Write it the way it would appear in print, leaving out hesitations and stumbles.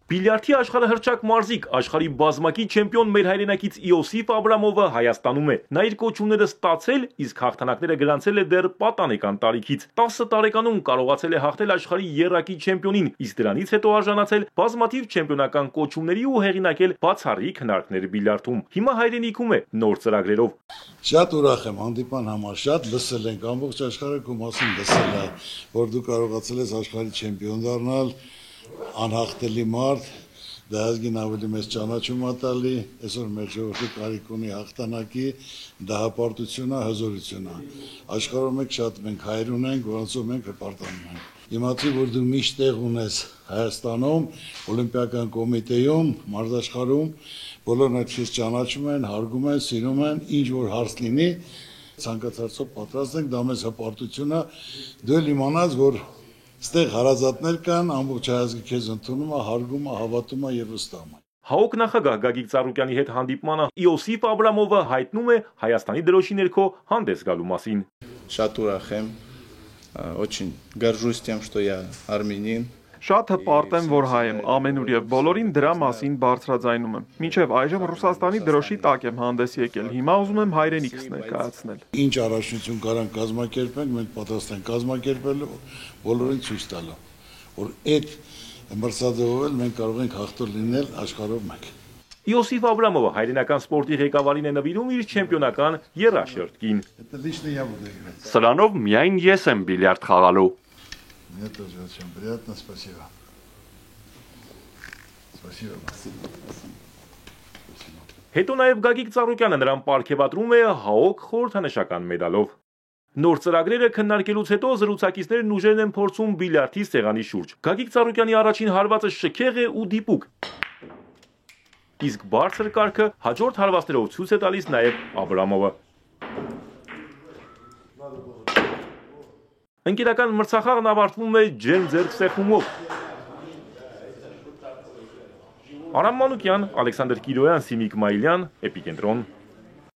Բիլիարդի աշխարհահռչակ մարզիկ, աշխարհի բազմակի չեմպիոն մեր հայրենակից Իոսիֆ Աբրամովը Հայաստանում է։ Նա իր կոչումները ստացել, իսկ հաղթանակները գրանցել է դեռ պատանեկան տարիքից։ 10 տարեկանում կարողացել է հաղթել աշխարհի եռակի չեմպիոնին, իսկ դրանից հետո արժանացել բազմաթիվ չեմպիոնական կոչումների ու հեղինակել բացառիկ քննարկներ բիլիարդում։ Հիմա հայրենիքում է նոր ծրագրերով։ Շատ ուրախ եմ հանդիպան համար, շատ լսել ենք, ամբողջ աշխարհը քո մասին լսել է, որ դու կարողացել ես աշխարհի չեմպիոն դառնալ, անհաղթելի մարդ, դա ազգին ավելի մեծ ճանաչում է տալի, այսօր մեր ժողովուրդը կարիք ունի հաղթանակի, դա հպարտություն է, հզորություն է։ Աշխարհում եք շատ մենք հայր ունենք, որոնցով մենք հպարտանում ենք։ Իմացի, որ դու միշտ տեղ ունես Հայաստանում, Օլիմպիական կոմիտեում, մարզաշխարհում, բոլորն այդպես ճանաչում են, հարգում են, սիրում են, ինչ որ հարց լինի, ցանկացածով պատրաստ ենք, դա մեծ հպարտություն է, դու էլ իմանաս, որ ստեղ հարազատներ կան, ամբողջ հայազգը քեզ ընդունում է, հարգում է, հավատում է եւ վստահում է։ ՀԱՕԿ նախագահ Գագիկ Ծառուկյանի հետ հանդիպմանը Իոսիֆ Աբրամովը հայտնում է Հայաստանի դրոշի ներքո հանդես գալու մասին։ Շատ ուրախ եմ, очень горжусь тем, что я армянин. Շատ հպարտ եմ, որ հայ եմ, ամենուր եւ բոլորին դրա մասին բարձրաձայնում եմ։ Մինչեւ այժմ Ռուսաստանի դրոշի տակ եմ հանդես եկել, հիմա ուզում եմ հայրենիքս ներկայացնել։ Ինչ առաջնություն կարան կազմակերպենք, մենք պատրաստ ենք կազմակերպել, բոլորին ցույց տալու, որ այդ մրցադահով մենք կարող ենք հաղթող լինել աշխարհով մեկ։ Իոսիֆ Աբրամովը հայրենական սպորտի ղեկավարին է նվիրում իր չեմպիոնական եռաշերտքին։ Սրանով միայն ես եմ բիլիարդ խաղալու։ Мне тоже очень приятно, спасибо. Спасибо. Հետո նաև Գագիկ Ծառուկյանը նրան պարգևատրում է ՀԱՕԿ խորհրդանշական մեդալով։ Նոր ծրագրերը քննարկելուց հետո զրուցակիցներն ուժերն են փորձում բիլիարդի սեղանի շուրջ։ Գագիկ Ծառուկյանի առաջին հարվածը շքեղ է ու դիպուկ։ Իսկ բարձր կարգը հաջորդ հարվածներով ցույց է տալիս նաև Աբրամովը։ Ընկերական մրցախաղն ավարտվում է ջերմ ձեռքսեղմումով։ Արամ Մանուկյան, Ալեքսանդր Կիրոյան, Սիմիկ Մայիլյան, Էպիկենտրոն։